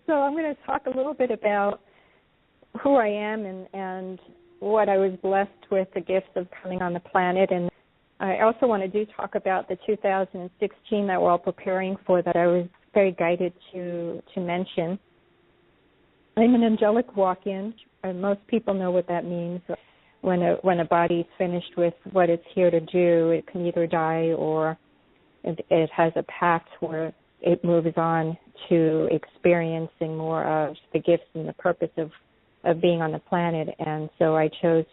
So I'm going to talk a little bit about who I am and what I was blessed with, the gifts of coming on the planet. And I also want to talk about the 2016 that we're all preparing for that I was very guided to mention. I'm an angelic walk-in. Most people know what that means. When a body's finished with what it's here to do, it can either die or it has a path where it moves on to experiencing more of the gifts and the purpose of being on the planet. And so I chose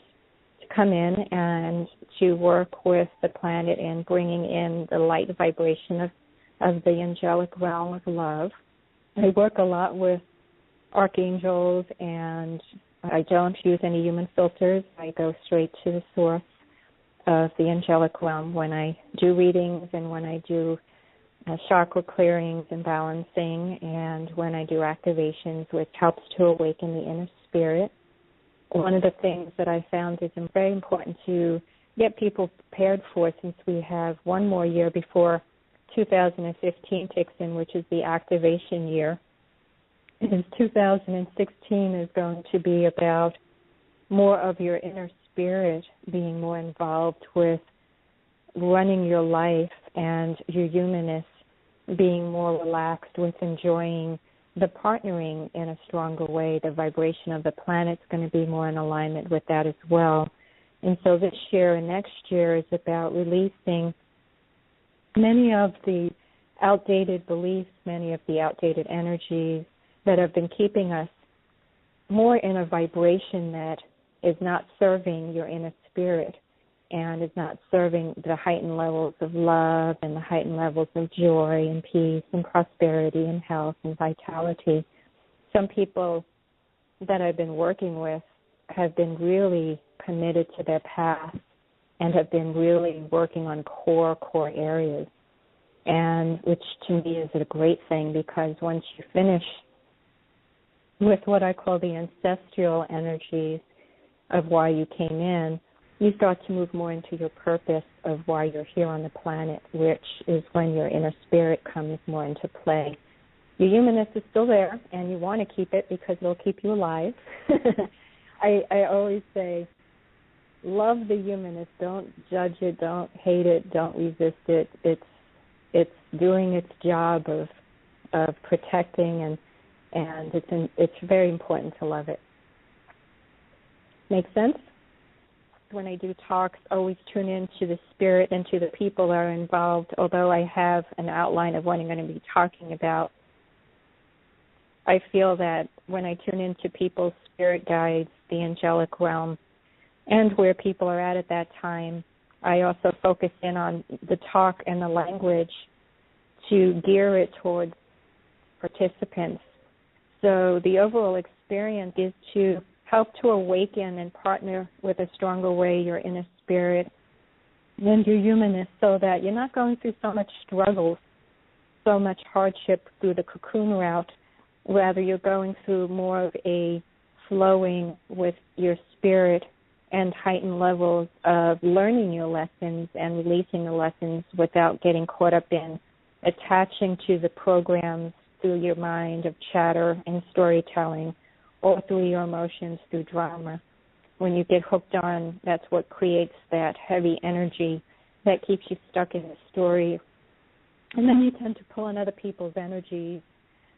to come in and to work with the planet in bringing in the light vibration of the angelic realm of love. I work a lot with archangels, and I don't use any human filters. I go straight to the source of the angelic realm when I do readings and when I do chakra clearings and balancing, and when I do activations, which helps to awaken the inner spirit. One of the things that I found is very important to get people prepared for, since we have one more year before 2015 kicks in, which is the activation year. And 2016 is going to be about more of your inner spirit being more involved with running your life, and your humanness being more relaxed with enjoying the partnering in a stronger way. The vibration of the planet's going to be more in alignment with that as well. And so this year and next year is about releasing many of the outdated beliefs, many of the outdated energies that have been keeping us more in a vibration that is not serving your inner spirit and is not serving the heightened levels of love and the heightened levels of joy and peace and prosperity and health and vitality. Some people that I've been working with have been really committed to their path and have been really working on core areas, and which to me is a great thing, because once you finish with what I call the ancestral energies of why you came in, you start to move more into your purpose of why you're here on the planet, which is when your inner spirit comes more into play. Your humanness is still there, and you want to keep it because it'll keep you alive. I always say, love the humanness. Don't judge it. Don't hate it. Don't resist it. It's doing its job of protecting, and it's very important to love it. Make sense? When I do talks, always tune into the spirit and to the people that are involved. Although I have an outline of what I'm going to be talking about, I feel that when I tune into people's spirit guides, the angelic realm, and where people are at that time, I also focus in on the talk and the language to gear it towards participants. So the overall experience is to help to awaken and partner with a stronger way your inner spirit and your humanness, so that you're not going through so much struggles, so much hardship through the cocoon route. Rather, you're going through more of a flowing with your spirit and heightened levels of learning your lessons and releasing the lessons without getting caught up in attaching to the programs through your mind of chatter and storytelling, or through your emotions through drama. When you get hooked on, that's what creates that heavy energy that keeps you stuck in the story. And then you tend to pull on other people's energies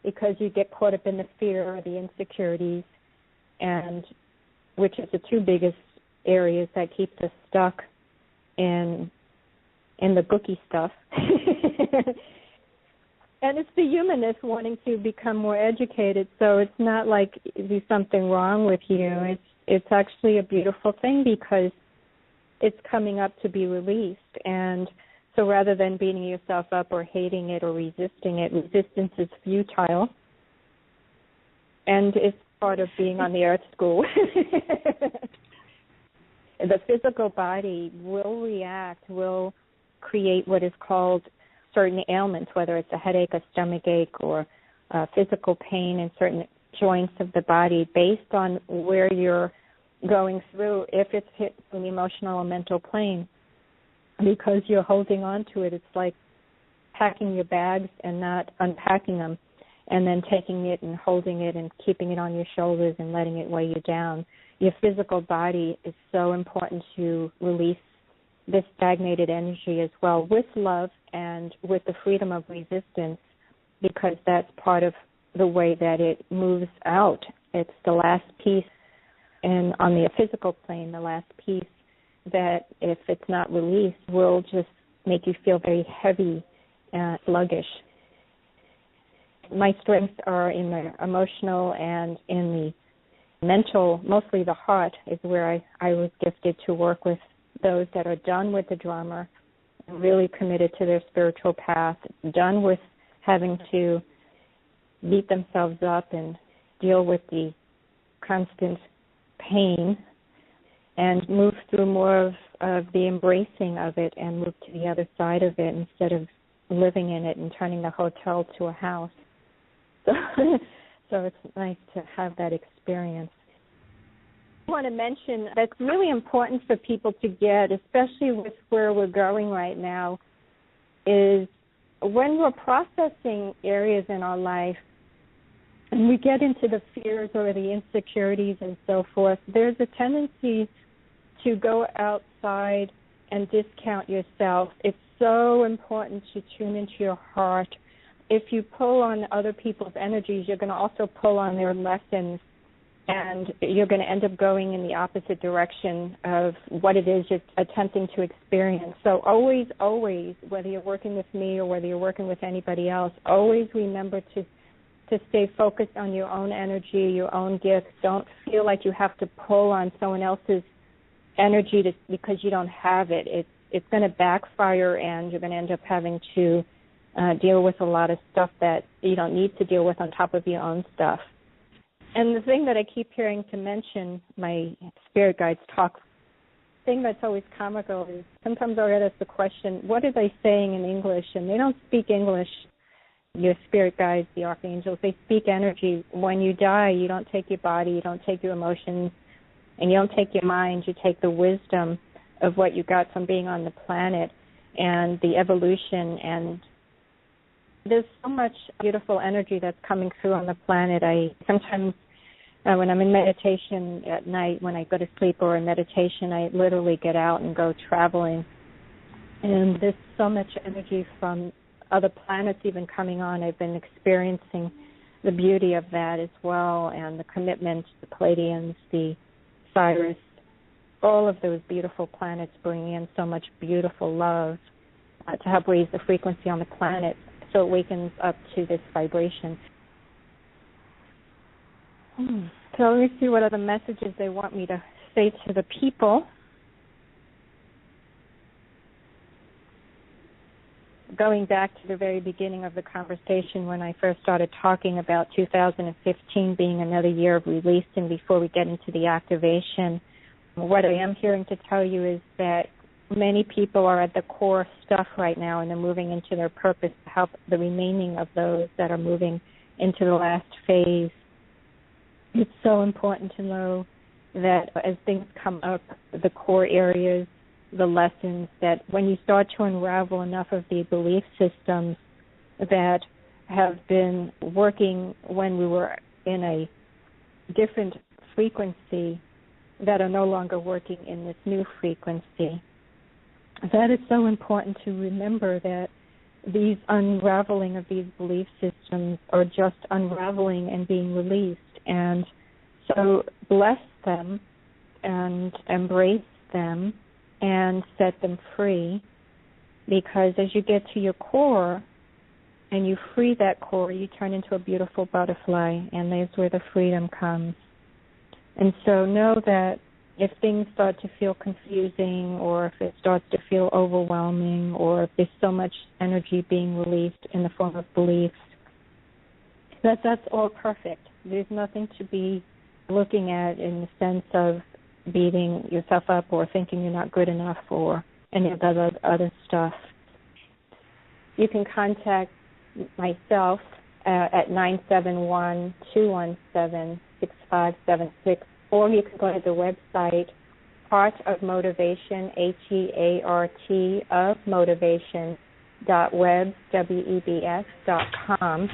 because you get caught up in the fear or the insecurities, and which is the two biggest areas that keeps us stuck in the bookie stuff. And it's the humanness wanting to become more educated, so it's not like there's something wrong with you. It's actually a beautiful thing, because it's coming up to be released. And so rather than beating yourself up or hating it or resisting it, resistance is futile, and it's part of being on the earth school. The physical body will react, will create what is called certain ailments, whether it's a headache, a stomach ache, or physical pain in certain joints of the body, based on where you're going through, if it's hit from the emotional or mental plane, because you're holding on to it. It's like packing your bags and not unpacking them. and then taking it and holding it and keeping it on your shoulders and letting it weigh you down. Your physical body is so important to release this stagnated energy as well, with love and with the freedom of resistance, because that's part of the way that it moves out. It's the last piece, and on the physical plane, the last piece that, if it's not released, will just make you feel very heavy and sluggish. My strengths are in the emotional and in the mental. Mostly the heart is where I was gifted to work with those that are done with the drama, really committed to their spiritual path, done with having to beat themselves up and deal with the constant pain, and move through more of the embracing of it and move to the other side of it instead of living in it and turning the hotel to a house. So it's nice to have that experience. I want to mention that's really important for people to get, especially with where we're going right now, is when we're processing areas in our life and we get into the fears or the insecurities and so forth, there's a tendency to go outside and discount yourself. It's so important to tune into your heart. If you pull on other people's energies, you're going to also pull on their lessons, and you're going to end up going in the opposite direction of what it is you're attempting to experience. So always, whether you're working with me or whether you're working with anybody else, always remember to stay focused on your own energy, your own gifts. Don't feel like you have to pull on someone else's energy because you don't have it. It's going to backfire, and you're going to end up having to deal with a lot of stuff that you don't need to deal with on top of your own stuff. And the thing that I keep hearing to mention, my spirit guides talk, the thing that's always comical is sometimes I'll get asked the question, what are they saying in English? And they don't speak English, your spirit guides, the archangels. They speak energy. When you die, you don't take your body, you don't take your emotions, and you don't take your mind. You take the wisdom of what you got from being on the planet and the evolution. And there's so much beautiful energy that's coming through on the planet. I sometimes, when I'm in meditation at night, when I go to sleep or in meditation, I literally get out and go traveling. And there's so much energy from other planets even coming on. I've been experiencing the beauty of that as well, and the commitment, the Pleiadians, the Sirius, all of those beautiful planets bringing in so much beautiful love to help raise the frequency on the planet so it wakens up to this vibration. So let me see what other messages they want me to say to the people. Going back to the very beginning of the conversation when I first started talking about 2015 being another year of release, and before we get into the activation, what I am hearing to tell you is that many people are at the core stuff right now, and they're moving into their purpose to help the remaining of those that are moving into the last phase. It's so important to know that as things come up, the core areas, the lessons, that when you start to unravel enough of the belief systems that have been working when we were in a different frequency that are no longer working in this new frequency, that is so important to remember, that these unraveling of these belief systems are just unraveling and being released. And so bless them and embrace them and set them free, because as you get to your core and you free that core, you turn into a beautiful butterfly, and there's where the freedom comes. And so know that if things start to feel confusing, or if it starts to feel overwhelming, or if there's so much energy being released in the form of beliefs, that's all perfect. There's nothing to be looking at in the sense of beating yourself up or thinking you're not good enough or any of that other stuff. You can contact myself at 971-217-6576, or you can go to the website Heart of Motivation, HEART of Motivation.webs.com.